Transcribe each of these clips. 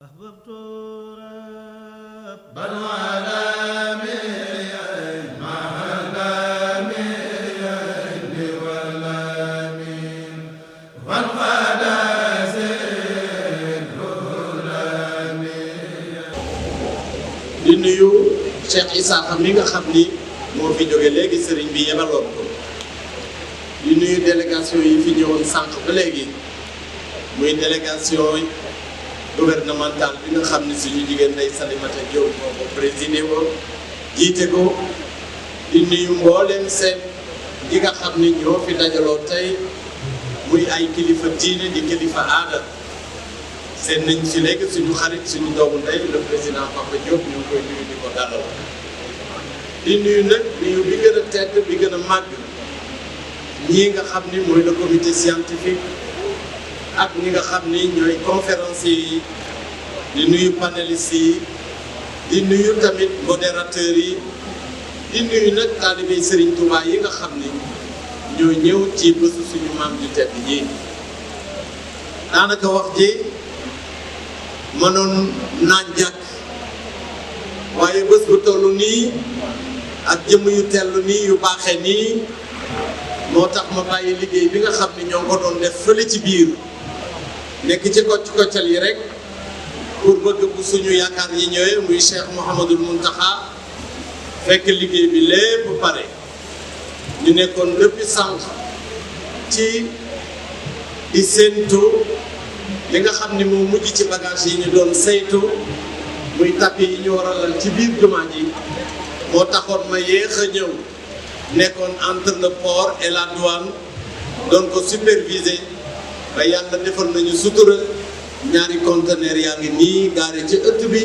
أحببت رب العالمين مع الأمين والأمين والقدس العلمين. di nuyu Cheikh Issa xam mi nga xam ni moo fi jóge léegi sëriñ bi yebaloon ko di nuyu délégation yi fi ñëwoon sànq ba léegi muy délégation gouvernementale bi nga xam ni suñu jigéen Ndeye Salimata Diop moo ko présidé woon jiite ko di nuyu mbooleem seen ñi nga xam ni ñoo fi dajaloo tey muy ay kilifa diine di kilifa aada seen nañ ci léegi suñu xarit suñu doomu ndey le président Papa Diop ñu ngi koy nuyu di ko dalal di nuyu nag nuyu bi gën a tedd bi gën a màgg ñii nga xam ni mooy le comité scientifique ak ñi nga xam ni ñooy conférenciers yi di nuyu panélistes yi di nuyu tamit modérateurs yi di nuyu nag taalibey Serigne Touba yi nga xam ni ñoo ñëw ci bésu suñu maam ju tedd ji daanaka wax ji mënoon naan jàkk waaye bés bu toll nii ak jëmm yu tellu nii yu baaxee nii moo tax ma bàyyi liggéey bi nga xam ni ñoo ko doon def fële ci biir nekk ci koccal yi rek pour bëgg bu suñu yaakaar yi ñëwee muy Cheikh Mouhamadul Mountakha fekk liggéey bi lépp pare ñu nekkoon depuis sànq ci di séentu li nga xam ni moo mujj ci bagage yi ñu doon saytu muy tapis yi ñu war a lal ci biir jumaa ji moo taxoon ma yéex a ñëw nekkoon entre le port et la douane doon ko superviser ba yàlla defal nañu sutura ñaari conteneur yaa ngi nii gaare ci ëtt bi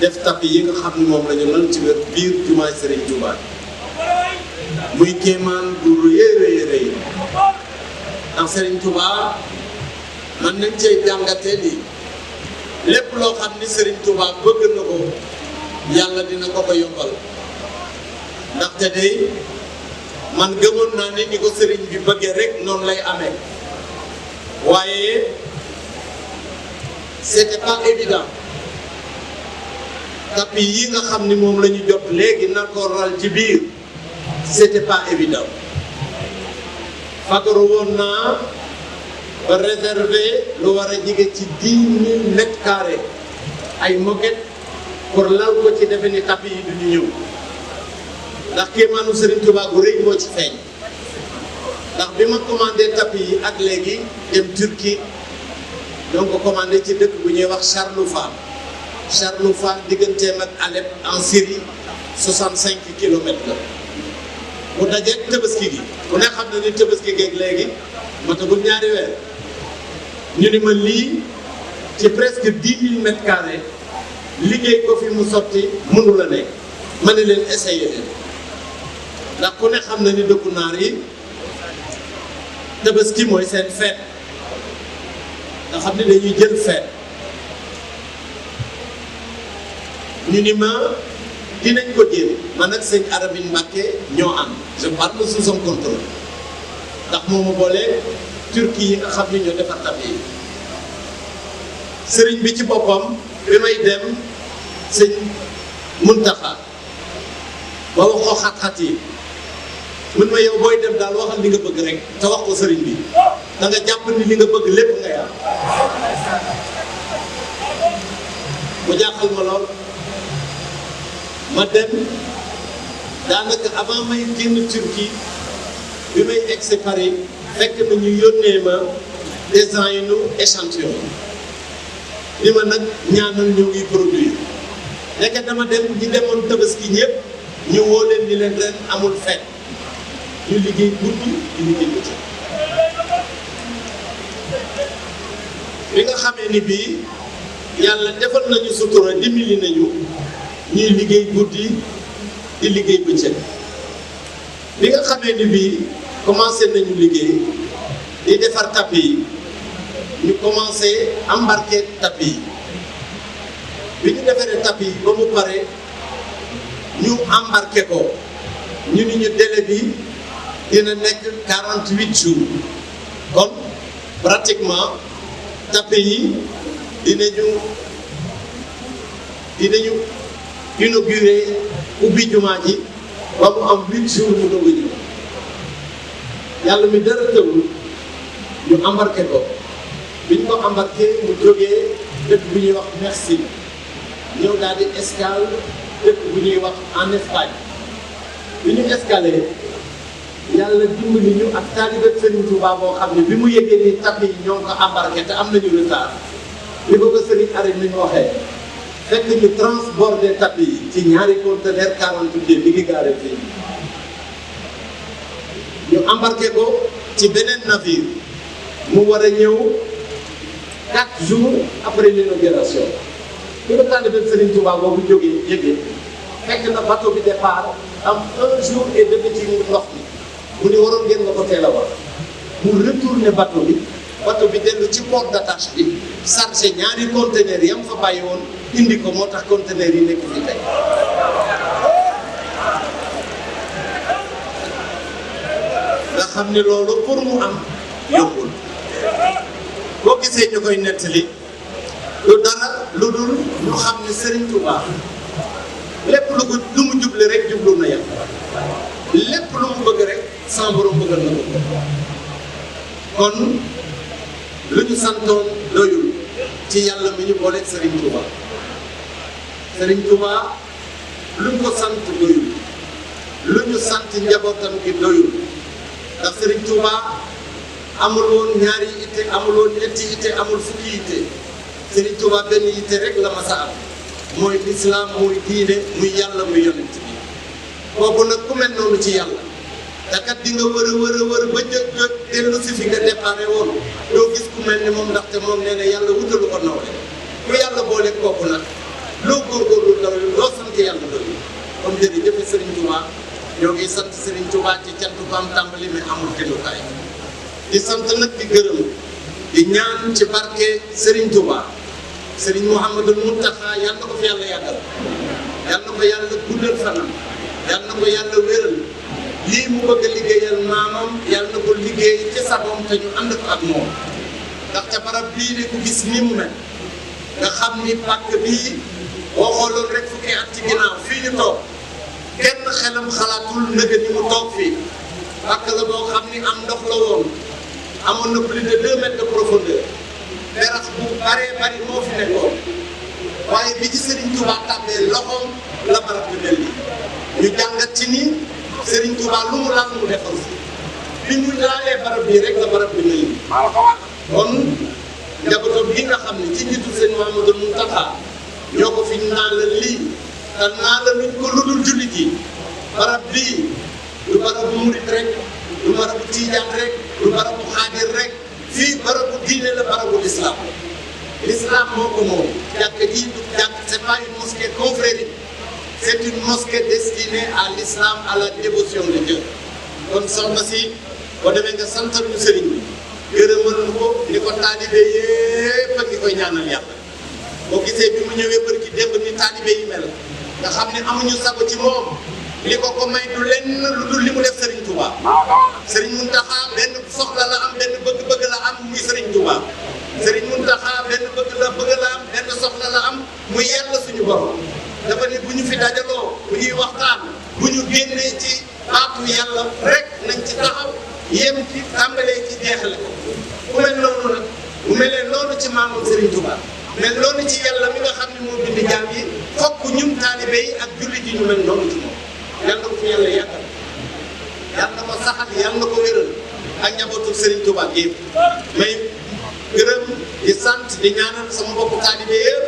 def tapis yi nga xam ni moom la ñu lal ci wet biir jumaay Serigne Touba muy kéemaan bu rëy rëy ndax Serigne Touba man nañ cee jàngatee ni lépp loo xam ni Serigne Touba bëgg na ko yàlla dina ko ko yombal ndaxte day man gëmoon naa ne ni ko Serigne bi bëggee rek noonu lay amee waaye c'était pas évident tapis yi nga xam ni moom la ñu jot léegi na ko ral ci biir c'était pas évident fagaru woon naa ba réserver lu war a jege ci 10 000 mètres carrés ay moquette pour lal ko ci defe ni tapis yi duñu ñëw ndax kéemaanu Serigne Touba gu rëy moo ci feeñ ndax bi ma commandé tapis yi ak léegi dem Turquie donc commandé ci dëkk bu ñuy wax Charloufa digganteem ak Alep en Syrie 65 kilomètres la mu dajeeg Tabaski gi ku ne xam na ni Tabaski geeg léegi matagul ñaari weer ñu ni ma lii ci presque 10 000 mètres carrés liggéey ko fi mu sotti mënu la nekk ma ne leen essayé leen ndax ku ne xam na ni dëkku naar yi Tabaski mooy seen fête nga xam ne dañuy jël fête ñu ni ma dinañ ko jël man ak sëñ Arabine Mbacké ñoo am je parle sous son contrôle ndax moomu boole Turquie yi nga xam ne ñoo defar tapis yi sëriñ bi ci boppam bi may dem sëñ Muntaxa ba wax ko xat-xat yi mun ma yow booy dem daal waxal li nga bëgg rek te wax ko sëriñ bi da nga jàpp ni li nga bëgg lépp nga yàlla mu jaaxal ma lool ma dem daanaka avant may génn Turquie bi may egsi Paris fekk na ñu yónnee ma design nu échantillon li ma nag ñaanal ñoo ngi produire nekk dama dem ñi demoon Tabaski ñëpp ñu woo leen ni leen ren amul fête ñu liggéey guddi di liggéey bëccëg bi nga xamee ni bii yàlla defal nañu sutura dimbali nañu ñuy liggéey guddi di liggéey bëccëg bi nga xamee ni bii commencé nañu liggéey di defar tapis yi ñu commencé embarquer tapis yi bi ñu defaree tapis yi ba mu pare ñu embarqué ko ñu ni ñu délai bi dina nekk 48 jours kon pratiquement tapis yi dinañu dinañu inauguré ubbi jumaa ji ba mu am 8 jours mu doog a ñëw yàlla mi dara tëwul ñu embarqué ko biñ ko embarqué mu jógee dëkk bu ñuy wax Merci ñëw daal di escale dëkk bu ñuy wax en Espagne bi ñu escalé yàlla dimbali ñu ak taalibe Serigne Touba boo xam ne bi mu yëgee ni tapis yi ñoo ko embarqué te am nañu retard li ko Serigne Arrêt ni ñu waxee fekk ñu transbordé tapis yi ci ñaari conteneur 40 pieds mi ngi gaare fii ñu embarqué ko ci beneen navire mu war a ñëw 4 jours après l'inauguration bi ko taalibe Serigne Touba boobu jógee yëgee fekk na bateau bi départ am 1 jour et demi ci ndox mi mu ni waroon ngeen nga ko teel a wax mu retourné bateau bi dellu ci port d'attache bi chargé ñaari conteneurs yam fa bàyyi woon indi ko moo tax conteneurs yi nekk fii tey nga xam ne loolu pour mu am yombul boo gisee ñu koy nettali lu dara lu dul ñu xam ne Serigne Touba lépp lu mu juble rek jublu na yàlla lépp lu mu bëgg rek sans borom bëggal na ko kon lu ñu santoon doyul ci yàlla mi ñu booleeg Serigne Touba Serigne Touba lu ñu ko sant doyul lu ñu sant njabootam gi doyul ndax Serigne Touba amul woon ñaari itte amul woon ñetti itte amul fukki itte Serigne Touba benn itte rek la masa am mooy lislaam muy diine muy yàlla muy yonent bi kooku nag ku mel noonu ci yàlla te kat di nga wër ba jot dellu si fi nga déparé woon doo gis ku mel ni moom ndaxte moom nee na yàlla wutalu ko nawle ku yàlla boole kooku nag loo góorgóorlu doyul loo sant yàlla doyul kon jërëjëf Serigne Touba ñoo ngi sant Serigne Touba ci cant ko am tàmbali mais amul kennukaay di sant nag di gërëm di ñaan ci barke Serigne Touba Serigne Mouhamadul Mountakha yàlla na ko fi yàlla yàggal yàlla na ko yàlla guddal fanam yàlla na ko yàlla wéral lii mu bëgg a liggéeyal maamam yàlla na ko liggéey ci sagoom te ñu ànd ko ak moom ndaxte barab bii de ku gis ni mu mel nga xam ni pàkk bii boo xooloon rek fukki at ci ginnaaw fii ñu toog kenn xelam xalaatul nëgë ni mu toog fii pàkk la boo xam ni am ndox la woon amoon na plus de 2 mètres de profondeur berax bu baree bari moo fi nekkoon waaye bi ci Serigne Touba tàbbee loxoom la barab bi mel nii ñu jàngat ci ni Serigne Touba lu mu laal mu defal bi ñu laalee barab bii rek la barab bi mel nii kon njabootam gi nga xam ne ci njiitu sëñ Mamadou Mountakha ñoo ko fi naan la lii te naan la luñ ko ludul jullit yi barab bii du barabu murit rek du barabu tiijaan rek du barabu xaadir rek fii barabu diine la barabu l'islam moo ko moom jàkk ji du jàkk c'est pas une mosquée confrérique c'est une mosquée destinée à l'islam à la dévotion de Dieu kon soxna si boo demee nga santal ñu sëriñ bi gërëmal nu ko ni ko taalibe yépp a ngi koy ñaanal yàlla boo gisee bi mu ñëwee bër ki démb ni taalibe yi mel nga xam ne amuñu sago ci moom li ko may du lenn lu dul li mu def Serigne Touba Serigne Mountakha benn soxla la am benn bëgg-bëgg la am muy Serigne Touba Serigne Mountakha benn bëgg la am benn soxla la am muy yàlla suñu borom dafa ne bu ñu fi dajaloo bu ñuy waxtaan bu ñu génnee ci baatu yàlla rek nañ ci taxaw yem ci tàmbalee ci jeexale ko bu mel noonu nag bu melee noonu ci maamam Serigne Touba mel noonu ci yàlla mi nga xam ne moo bind jaam yi fokk ñun taalibe yi ak jullit yi ñu mel noonu ci moom yàlla na ko fi yàlla yàggal yàlla na ko saxal yàlla na ko wéral ak njabootu Serigne Touba gi may gërëm di sant di ñaanal sama mbokku taalibe yëpp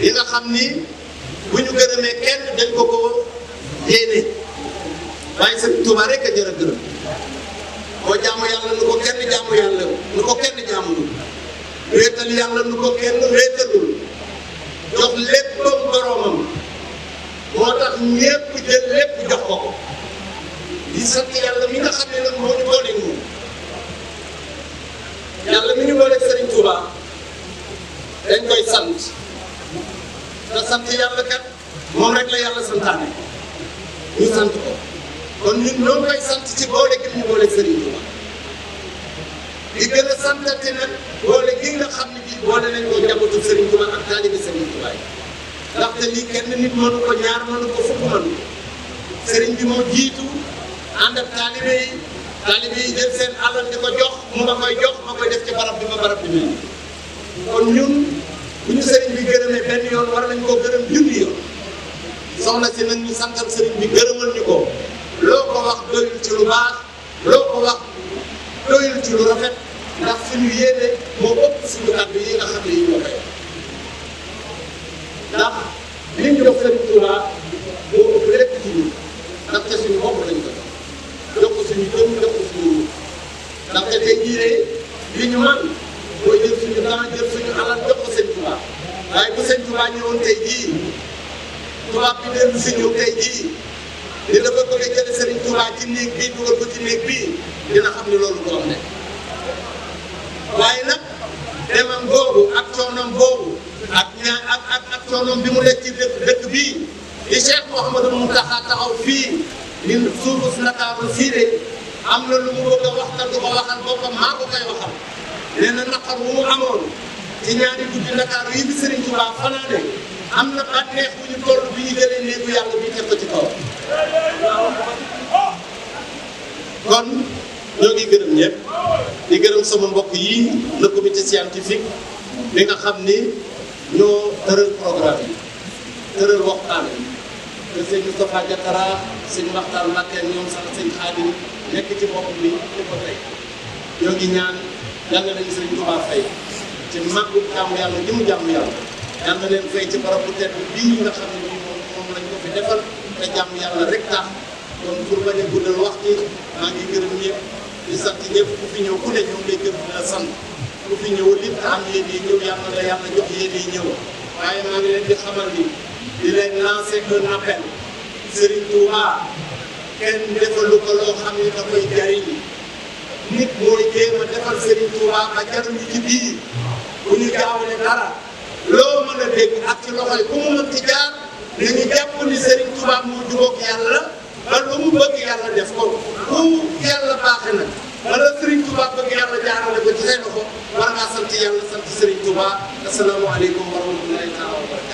yi nga xam ni bu ñu gërëmee kenn dañ ko yéene waaye Serigne Touba rek a jar a gërëm boo jaamu yàlla nu ko kenn jaamu yàlla nu ko kenn jaamulul wéetal yàlla nu ko kenn wéetalul jox léppam boromam moo tax ñépp jël lépp jox ko di sant yàlla mi nga xam ne nag moo ñu booleeg moom yàlla mi ñu booleeg Serigne Touba dañ koy sant te sant yàlla kat moom rek la yàlla santaane ñu sant ko kon ñun ñoo koy sant ci boole gi ñu booleeg Serigne Touba di gën a santati nag boole gi nga xam ne bii boole nañ ko njabootu Serigne Touba ak taalibe Serigne Touba yi ndaxte lii kenn nit mënu ko ñaar mënu ko fukk mënu sëriñ bi moo jiitu ànd ak taalibe yi jël seen alal di ko jox mu ma koy jox ma koy def ci barab bi ma barab bi mel kon ñun bu ñu sëriñ bi gërëmee benn yoon war nañ koo gërëm junni yoon soxna si nag ñu santal sëriñ bi gërëmal ñu ko loo ko wax doyul ci lu baax loo ko wax doyul ci lu rafet ndax suñu yéene moo ëpp suñu kàddu yi nga xam ne yi ñoo koy ndax liñ jox sëriñ Touba moo ëpp lépp ci ñun ndaxte suñu bopp lañ ko jox ko suñu jëm jox ko suñu ndaxte tey jii de li ñu man mooy jël suñu temps jël suñu alal jox ko sëñ Touba waaye bu sëñ Touba ñëwoon tey jii tubaab bi dellu si ñëw tey jii di dafa bëgg a jële sëriñ Touba ci néeg bii dugal ko ci néeg bii dina xam ne loolu ko am ne waaye nag demam boobu ak coonam boobu ak coonam bi mu nekk ci dëkk bii di Cheikh Mouhamadou Mountakha taxaw fii ni suufu Ndakaaru fii de am na lu mu bëgg a waxtaan du ko waxal boppam maa ko koy waxal nee na naqar wu mu amoon ci ñaari guddi Ndakaaru yi bi Serigne Touba fanaane am na bànneex bu ñu toll bi ñu jëlee néegu yàlla bi teg ko ci kaw kon ñoo ngi gërëm ñëpp di gërëm sama mbokk yi le comité scientifique bi nga xam ni ñoo tëral programme yi tëral waxtaan yi te sëñ Moustapha Diatara sëñ Maxtar Mbacké ñoom sax sëñ Xaadim nekk ci bopp bi di ko tey ñoo ngi ñaan yal na leen Sëriñ Touba fay ci màggu jàmm yàlla li mu jàmm yàlla yal na leen fay ci barab bu tedd bii nga xam ne bii moom lañ ko fi defal te jàmm yàlla rek tax kon pour bañ a guddal wax ci maa ngi gërëm ñëpp di sant ñëpp ku fi ñëw ku ne ñoom lay gërëm di la sant ku fi ñëw lit te am yéen yi ñëw yàlla la yàlla jox yéen yi ñëw waaye maa ngi leen di xamal ni di leen lancer un appel Serigne Touba kenn defalu ko loo xam ne da koy jariñ nit mooy jéem a defal Serigne Touba ba jaruñu ci biir bu ñu jaawale dara loo mën a dégg ak ci loxo yi ku mu mën ci jaar nañu jàpp ni Serigne Touba moo jubóog yàlla ba lu mu bëgg yàlla def ko ku yàlla baaxe nag wala Serigne Touba bëgg yàlla jaarale ko ci say loxo war ngaa sant yàlla sant Serigne Touba asalaamaaleykum wa rahmatullahi taala wa barakatuh